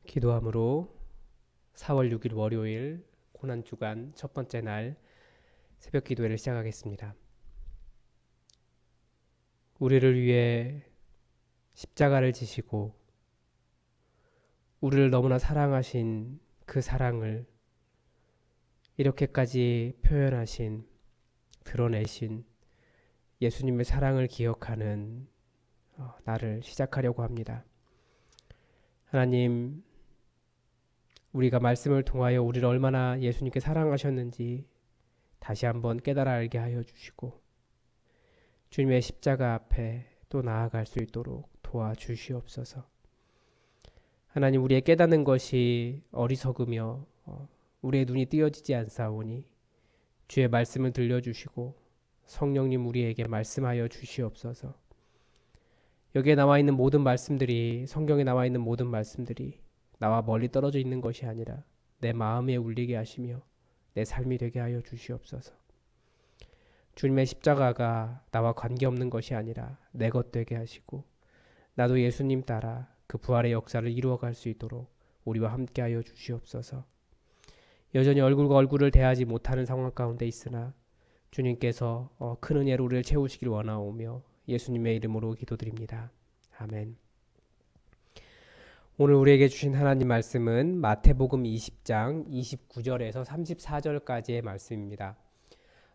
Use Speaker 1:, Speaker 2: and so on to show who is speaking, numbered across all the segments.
Speaker 1: 기도함으로 4월 6일 월요일 고난주간 첫 번째 날 새벽 기도회를 시작하겠습니다. 우리를 위해 십자가를 지시고 우리를 너무나 사랑하신 그 사랑을 이렇게까지 표현하신, 드러내신 예수님의 사랑을 기억하는 날을 시작하려고 합니다. 하나님, 우리가 말씀을 통하여 우리를 얼마나 예수님께 사랑하셨는지 다시 한번 깨달아 알게 하여 주시고 주님의 십자가 앞에 또 나아갈 수 있도록 도와주시옵소서. 하나님, 우리의 깨닫는 것이 어리석으며 우리의 눈이 띄어지지 않사오니 주의 말씀을 들려주시고 성령님 우리에게 말씀하여 주시옵소서. 여기에 나와 있는 모든 말씀들이, 성경에 나와 있는 모든 말씀들이 나와 멀리 떨어져 있는 것이 아니라 내 마음에 울리게 하시며 내 삶이 되게 하여 주시옵소서. 주님의 십자가가 나와 관계없는 것이 아니라 내 것 되게 하시고 나도 예수님 따라 그 부활의 역사를 이루어갈 수 있도록 우리와 함께 하여 주시옵소서. 여전히 얼굴과 얼굴을 대하지 못하는 상황 가운데 있으나 주님께서 큰 은혜로 우리를 채우시길 원하오며 예수님의 이름으로 기도드립니다. 아멘. 오늘 우리에게 주신 하나님 말씀은 마태복음 20장 29절에서 34절까지의 말씀입니다.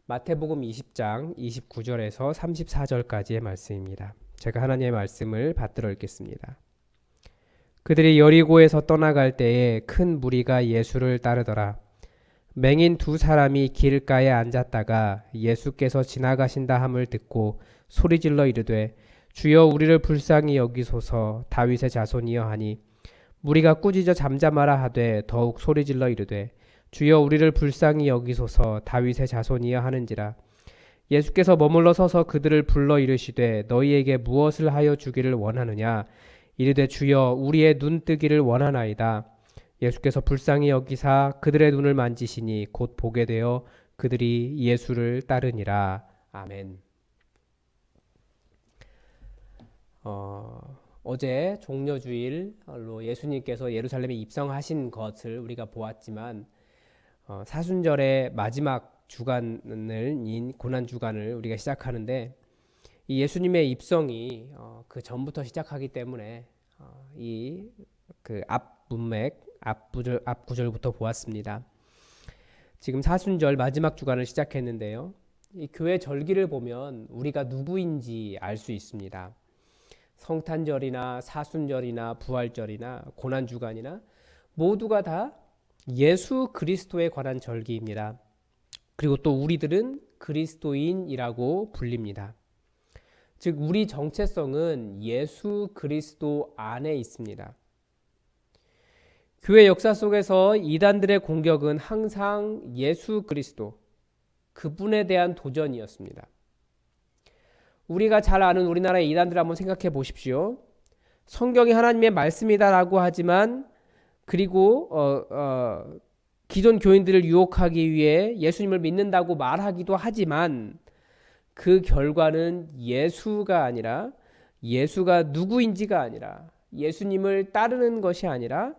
Speaker 1: 마태복음 20장 29절에서 34절까지의 말씀입니다. 제가 하나님의 말씀을 받들어 읽겠습니다. 그들이 여리고에서 떠나갈 때에 큰 무리가 예수를 따르더라. 맹인 두 사람이 길가에 앉았다가 예수께서 지나가신다 함을 듣고 소리질러 이르되 주여 우리를 불쌍히 여기소서 다윗의 자손이여 하니 무리가 꾸짖어 잠잠하라 하되 더욱 소리질러 이르되 주여 우리를 불쌍히 여기소서 다윗의 자손이여 하는지라. 예수께서 머물러 서서 그들을 불러 이르시되 너희에게 무엇을 하여 주기를 원하느냐. 이르되 주여 우리의 눈 뜨기를 원하나이다. 예수께서 불쌍히 여기사 그들의 눈을 만지시니 곧 보게 되어 그들이 예수를 따르니라. 아멘. 어제 종려주일로 예수님께서 예루살렘에 입성하신 것을 우리가 보았지만 사순절의 마지막 주간을 고난주간을 우리가 시작하는데 이 예수님의 입성이 그 전부터 시작하기 때문에 이 그 앞구절부터 보았습니다. 지금 사순절 마지막 주간을 시작했는데요. 이 교회 절기를 보면 우리가 누구인지 알 수 있습니다. 성탄절이나 사순절이나 부활절이나 고난주간이나 모두가 다 예수 그리스도에 관한 절기입니다. 그리고 또 우리들은 그리스도인이라고 불립니다. 즉 우리 정체성은 예수 그리스도 안에 있습니다. 교회 역사 속에서 이단들의 공격은 항상 예수 그리스도, 그분에 대한 도전이었습니다. 우리가 잘 아는 우리나라의 이단들 한번 생각해 보십시오. 성경이 하나님의 말씀이다라고 하지만 그리고 기존 교인들을 유혹하기 위해 예수님을 믿는다고 말하기도 하지만 그 결과는 예수가 아니라, 예수가 누구인지가 아니라, 예수님을 따르는 것이 아니라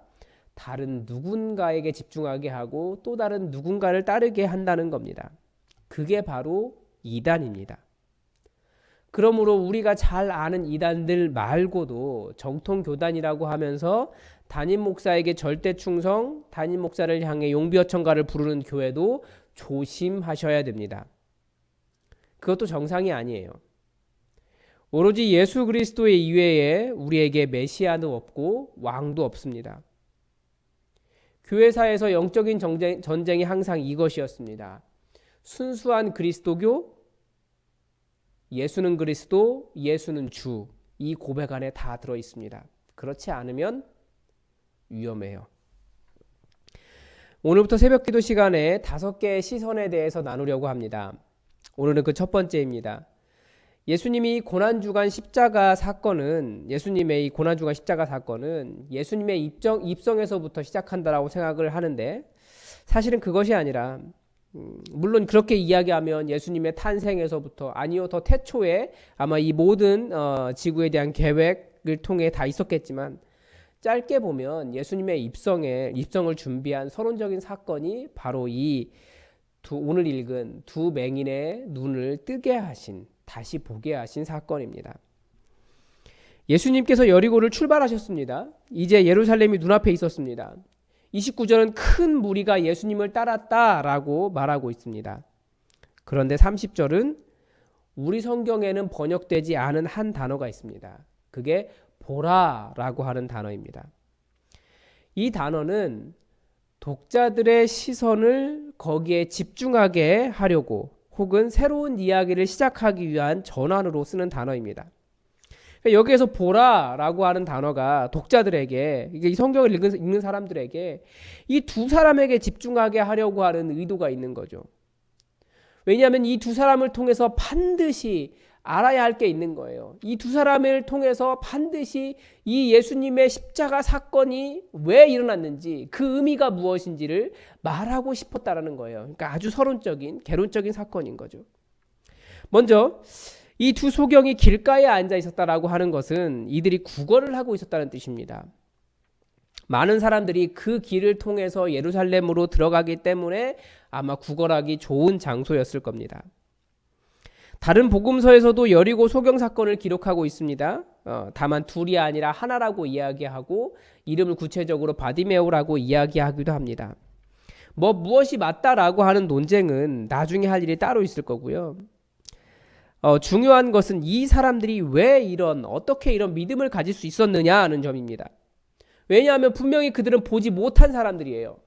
Speaker 1: 다른 누군가에게 집중하게 하고 또 다른 누군가를 따르게 한다는 겁니다. 그게 바로 이단입니다. 그러므로 우리가 잘 아는 이단들 말고도 정통 교단이라고 하면서 담임 목사에게 절대 충성, 담임 목사를 향해 용비어천가를 부르는 교회도 조심하셔야 됩니다. 그것도 정상이 아니에요. 오로지 예수 그리스도의 이외에 우리에게 메시아도 없고 왕도 없습니다. 교회사에서 영적인 전쟁이 항상 이것이었습니다. 순수한 그리스도교, 예수는 그리스도, 예수는 주, 이 고백 안에 다 들어 있습니다. 그렇지 않으면 위험해요. 오늘부터 새벽기도 시간에 5개의 시선에 대해서 나누려고 합니다. 오늘은 그 첫 번째입니다. 예수님의 이 고난주간 십자가 사건은 예수님의 입성에서부터 시작한다라고 생각을 하는데 사실은 그것이 아니라 물론 그렇게 이야기하면 예수님의 탄생에서부터, 아니요 더 태초에 아마 이 모든 지구에 대한 계획을 통해 다 있었겠지만 짧게 보면 예수님의 입성을 준비한 서론적인 사건이 바로 오늘 읽은 두 맹인의 눈을 뜨게 하신, 다시 보게 하신 사건입니다. 예수님께서 여리고를 출발하셨습니다. 이제 예루살렘이 눈앞에 있었습니다. 29절은 큰 무리가 예수님을 따랐다라고 말하고 있습니다. 그런데 30절은 우리 성경에는 번역되지 않은 한 단어가 있습니다. 그게 보라라고 하는 단어입니다. 이 단어는 독자들의 시선을 거기에 집중하게 하려고 혹은 새로운 이야기를 시작하기 위한 전환으로 쓰는 단어입니다. 여기에서 보라라고 하는 단어가 독자들에게, 이 성경을 읽는 사람들에게 이 두 사람에게 집중하게 하려고 하는 의도가 있는 거죠. 왜냐하면 이 두 사람을 통해서 반드시 알아야 할 게 있는 거예요. 이 두 사람을 통해서 반드시 이 예수님의 십자가 사건이 왜 일어났는지, 그 의미가 무엇인지를 말하고 싶었다라는 거예요. 그러니까 아주 서론적인, 개론적인 사건인 거죠. 먼저 이 두 소경이 길가에 앉아 있었다라고 하는 것은 이들이 구걸을 하고 있었다는 뜻입니다. 많은 사람들이 그 길을 통해서 예루살렘으로 들어가기 때문에 아마 구걸하기 좋은 장소였을 겁니다. 다른 복음서에서도 여리고 소경 사건을 기록하고 있습니다. 다만 둘이 아니라 하나라고 이야기하고 이름을 구체적으로 바디메오라고 이야기하기도 합니다. 무엇이 맞다라고 하는 논쟁은 나중에 할 일이 따로 있을 거고요. 중요한 것은 이 사람들이 어떻게 이런 믿음을 가질 수 있었느냐 하는 점입니다. 왜냐하면 분명히 그들은 보지 못한 사람들이에요.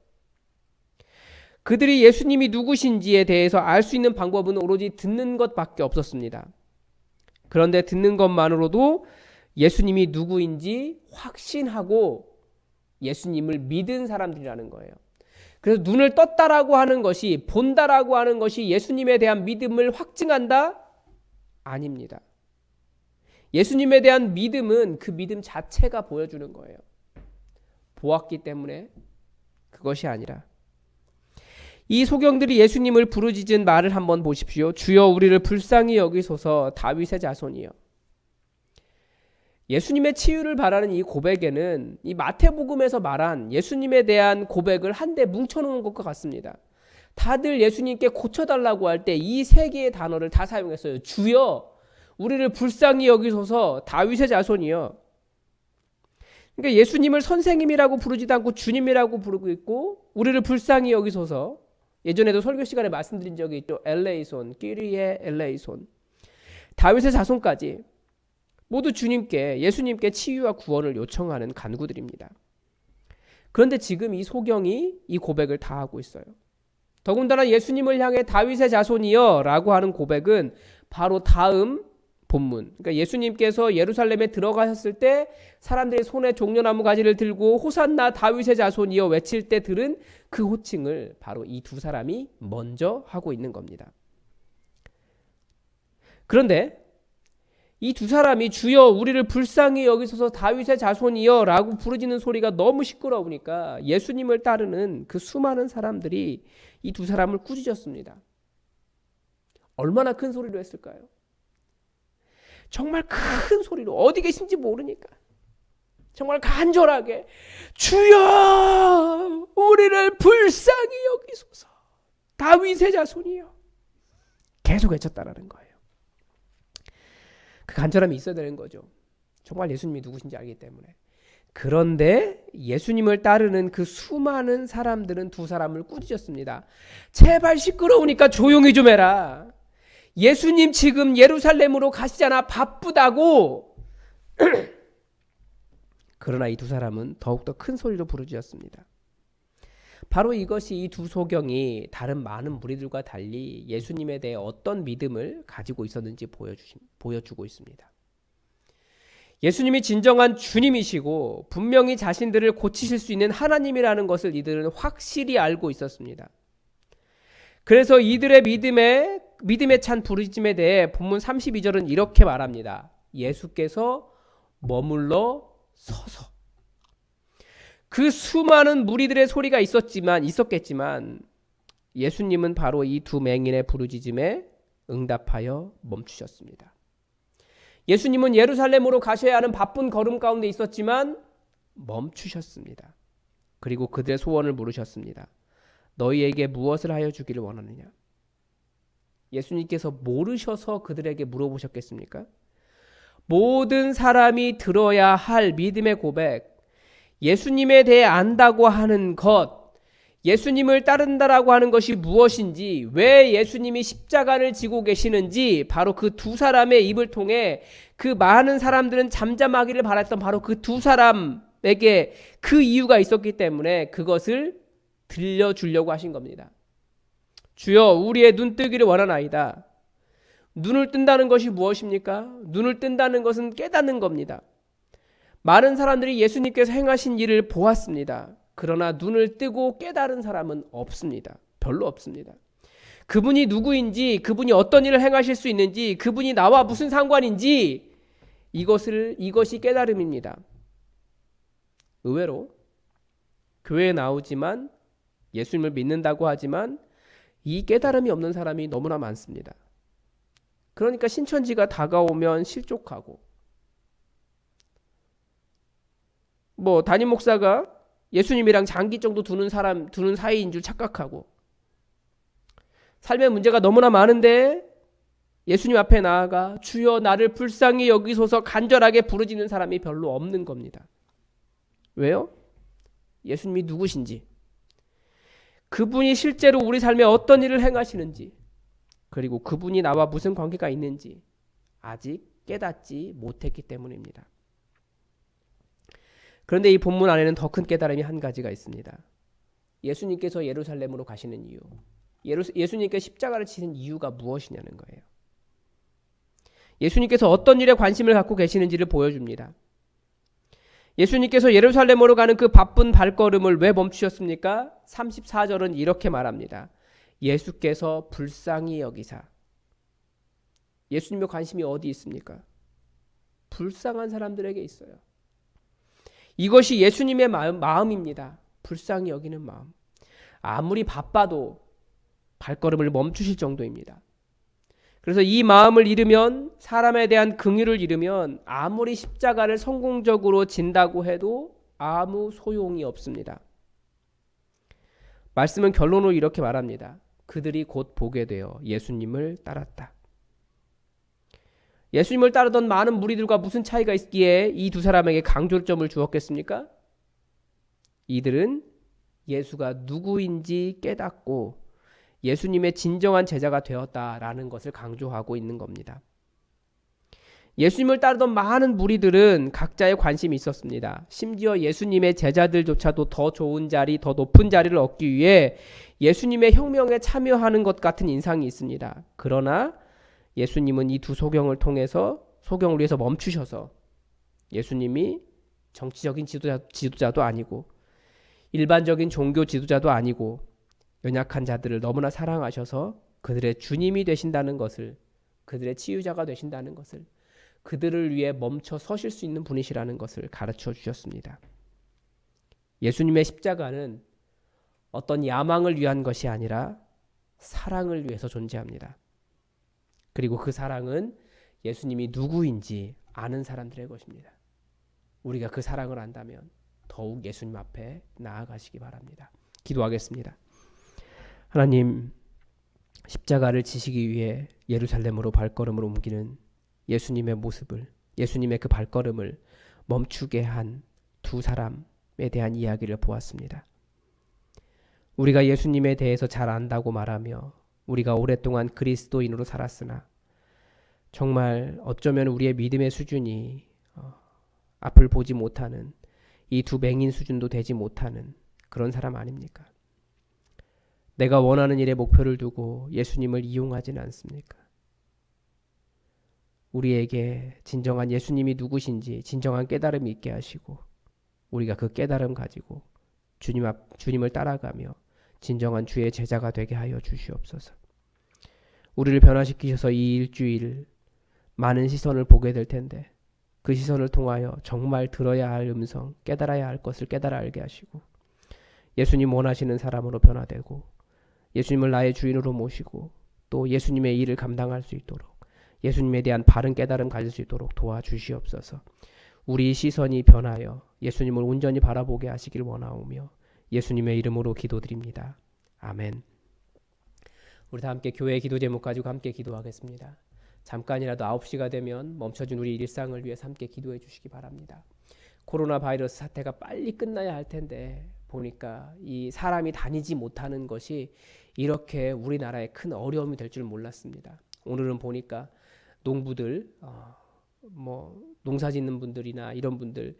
Speaker 1: 그들이 예수님이 누구신지에 대해서 알 수 있는 방법은 오로지 듣는 것밖에 없었습니다. 그런데 듣는 것만으로도 예수님이 누구인지 확신하고 예수님을 믿은 사람들이라는 거예요. 그래서 눈을 떴다라고 하는 것이, 본다라고 하는 것이 예수님에 대한 믿음을 확증한다? 아닙니다. 예수님에 대한 믿음은 그 믿음 자체가 보여주는 거예요. 보았기 때문에 그것이 아니라. 이 소경들이 예수님을 부르짖은 말을 한번 보십시오. 주여 우리를 불쌍히 여기소서 다윗의 자손이여. 예수님의 치유를 바라는 이 고백에는 이 마태복음에서 말한 예수님에 대한 고백을 한데 뭉쳐놓은 것과 같습니다. 다들 예수님께 고쳐달라고 할 때 이 세 개의 단어를 다 사용했어요. 주여 우리를 불쌍히 여기소서 다윗의 자손이여. 그러니까 예수님을 선생님이라고 부르지도 않고 주님이라고 부르고 있고, 우리를 불쌍히 여기소서. 예전에도 설교 시간에 말씀드린 적이 있죠. 엘레이손, 끼리의 엘레이손. 다윗의 자손까지 모두 예수님께 치유와 구원을 요청하는 간구들입니다. 그런데 지금 이 소경이 이 고백을 다 하고 있어요. 더군다나 예수님을 향해 다윗의 자손이여 라고 하는 고백은 바로 다음 본문, 그러니까 예수님께서 예루살렘에 들어가셨을 때 사람들이 손에 종려나무 가지를 들고 호산나 다윗의 자손이여 외칠 때 들은 그 호칭을 바로 이 두 사람이 먼저 하고 있는 겁니다. 그런데 이 두 사람이 주여 우리를 불쌍히 여기소서 다윗의 자손이여 라고 부르짖는 소리가 너무 시끄러우니까 예수님을 따르는 그 수많은 사람들이 이 두 사람을 꾸짖었습니다. 얼마나 큰 소리로 했을까요? 정말 큰 소리로, 어디 계신지 모르니까 정말 간절하게 주여 우리를 불쌍히 여기소서 다윗의 자손이여 계속 외쳤다라는 거예요. 그 간절함이 있어야 되는 거죠. 정말 예수님이 누구신지 알기 때문에. 그런데 예수님을 따르는 그 수많은 사람들은 두 사람을 꾸짖었습니다. 제발 시끄러우니까 조용히 좀 해라. 예수님 지금 예루살렘으로 가시잖아. 바쁘다고. 그러나 이 두 사람은 더욱더 큰 소리로 부르짖었습니다. 바로 이것이 이 두 소경이 다른 많은 무리들과 달리 예수님에 대해 어떤 믿음을 가지고 있었는지 보여주고 있습니다. 예수님이 진정한 주님이시고 분명히 자신들을 고치실 수 있는 하나님이라는 것을 이들은 확실히 알고 있었습니다. 그래서 이들의 믿음에 찬 부르짖음에 대해 본문 32절은 이렇게 말합니다. 예수께서 머물러 서서. 그 수많은 무리들의 소리가 있었겠지만 예수님은 바로 이 두 맹인의 부르짖음에 응답하여 멈추셨습니다. 예수님은 예루살렘으로 가셔야 하는 바쁜 걸음 가운데 있었지만 멈추셨습니다. 그리고 그들의 소원을 물으셨습니다. 너희에게 무엇을 하여 주기를 원하느냐? 예수님께서 모르셔서 그들에게 물어보셨겠습니까? 모든 사람이 들어야 할 믿음의 고백, 예수님에 대해 안다고 하는 것, 예수님을 따른다라고 하는 것이 무엇인지, 왜 예수님이 십자가를 지고 계시는지, 바로 그 두 사람의 입을 통해 그 많은 사람들은 잠잠하기를 바랐던 바로 그 두 사람에게 그 이유가 있었기 때문에 그것을 들려주려고 하신 겁니다. 주여, 우리의 눈뜨기를 원하나이다. 눈을 뜬다는 것이 무엇입니까? 눈을 뜬다는 것은 깨닫는 겁니다. 많은 사람들이 예수님께서 행하신 일을 보았습니다. 그러나 눈을 뜨고 깨달은 사람은 없습니다. 별로 없습니다. 그분이 누구인지, 그분이 어떤 일을 행하실 수 있는지, 그분이 나와 무슨 상관인지, 이것이 깨달음입니다. 의외로 교회에 나오지만 예수님을 믿는다고 하지만 이 깨달음이 없는 사람이 너무나 많습니다. 그러니까 신천지가 다가오면 실족하고, 담임 목사가 예수님이랑 장기 정도 두는 사이인 줄 착각하고, 삶의 문제가 너무나 많은데 예수님 앞에 나아가 주여 나를 불쌍히 여기소서 간절하게 부르짖는 사람이 별로 없는 겁니다. 왜요? 예수님이 누구신지, 그분이 실제로 우리 삶에 어떤 일을 행하시는지, 그리고 그분이 나와 무슨 관계가 있는지 아직 깨닫지 못했기 때문입니다. 그런데 이 본문 안에는 더 큰 깨달음이 한 가지가 있습니다. 예수님께서 예루살렘으로 가시는 이유, 예수님께서 십자가를 지신 이유가 무엇이냐는 거예요. 예수님께서 어떤 일에 관심을 갖고 계시는지를 보여줍니다. 예수님께서 예루살렘으로 가는 그 바쁜 발걸음을 왜 멈추셨습니까? 34절은 이렇게 말합니다. 예수께서 불쌍히 여기사. 예수님의 관심이 어디 있습니까? 불쌍한 사람들에게 있어요. 이것이 예수님의 마음입니다. 불쌍히 여기는 마음. 아무리 바빠도 발걸음을 멈추실 정도입니다. 그래서 이 마음을 잃으면, 사람에 대한 긍휼을 잃으면 아무리 십자가를 성공적으로 진다고 해도 아무 소용이 없습니다. 말씀은 결론으로 이렇게 말합니다. 그들이 곧 보게 되어 예수님을 따랐다. 예수님을 따르던 많은 무리들과 무슨 차이가 있기에 이 두 사람에게 강조점을 주었겠습니까? 이들은 예수가 누구인지 깨닫고 예수님의 진정한 제자가 되었다라는 것을 강조하고 있는 겁니다. 예수님을 따르던 많은 무리들은 각자의 관심이 있었습니다. 심지어 예수님의 제자들조차도 더 좋은 자리, 더 높은 자리를 얻기 위해 예수님의 혁명에 참여하는 것 같은 인상이 있습니다. 그러나 예수님은 이 두 소경을 통해서, 소경을 위해서 멈추셔서, 예수님이 정치적인 지도자도 아니고 일반적인 종교 지도자도 아니고 연약한 자들을 너무나 사랑하셔서 그들의 주님이 되신다는 것을, 그들의 치유자가 되신다는 것을, 그들을 위해 멈춰 서실 수 있는 분이시라는 것을 가르쳐 주셨습니다. 예수님의 십자가는 어떤 야망을 위한 것이 아니라 사랑을 위해서 존재합니다. 그리고 그 사랑은 예수님이 누구인지 아는 사람들의 것입니다. 우리가 그 사랑을 안다면 더욱 예수님 앞에 나아가시기 바랍니다. 기도하겠습니다. 하나님, 십자가를 지시기 위해 예루살렘으로 발걸음을 옮기는 예수님의 모습을, 예수님의 그 발걸음을 멈추게 한 두 사람에 대한 이야기를 보았습니다. 우리가 예수님에 대해서 잘 안다고 말하며 우리가 오랫동안 그리스도인으로 살았으나 정말 어쩌면 우리의 믿음의 수준이 앞을 보지 못하는, 이 두 맹인 수준도 되지 못하는 그런 사람 아닙니까? 내가 원하는 일에 목표를 두고 예수님을 이용하지는 않습니까? 우리에게 진정한 예수님이 누구신지 진정한 깨달음이 있게 하시고 우리가 그 깨달음 가지고 주님을 따라가며 진정한 주의 제자가 되게 하여 주시옵소서. 우리를 변화시키셔서 이 일주일 많은 시선을 보게 될 텐데 그 시선을 통하여 정말 들어야 할 음성, 깨달아야 할 것을 깨달아 알게 하시고 예수님 원하시는 사람으로 변화되고 예수님을 나의 주인으로 모시고 또 예수님의 일을 감당할 수 있도록, 예수님에 대한 바른 깨달음 가질 수 있도록 도와주시옵소서. 우리 시선이 변하여 예수님을 온전히 바라보게 하시길 원하오며 예수님의 이름으로 기도드립니다. 아멘. 우리 다 함께 교회 기도 제목 가지고 함께 기도하겠습니다. 잠깐이라도 9시가 되면 멈춰진 우리 일상을 위해서 함께 기도해 주시기 바랍니다. 코로나 바이러스 사태가 빨리 끝나야 할 텐데 보니까 이 사람이 다니지 못하는 것이 이렇게 우리나라에 큰 어려움이 될 줄 몰랐습니다. 오늘은 보니까 농부들, 농사 짓는 분들이나 이런 분들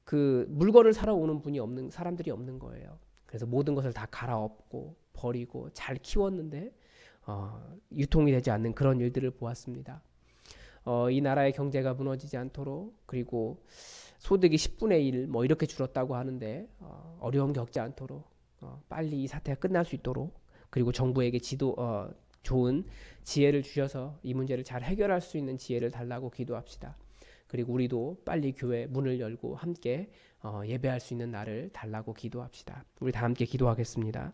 Speaker 1: 그 물건을 사러 오는 분이 없는 사람들이 없는 거예요. 그래서 모든 것을 다 갈아엎고 버리고 잘 키웠는데 유통이 되지 않는 그런 일들을 보았습니다. 이 나라의 경제가 무너지지 않도록 그리고 소득이 10분의 1 이렇게 줄었다고 하는데 어려움 겪지 않도록 빨리 이 사태가 끝날 수 있도록 그리고 정부에게 좋은 지혜를 주셔서 이 문제를 잘 해결할 수 있는 지혜를 달라고 기도합시다. 그리고 우리도 빨리 교회 문을 열고 함께 예배할 수 있는 날을 달라고 기도합시다. 우리 다 함께 기도하겠습니다.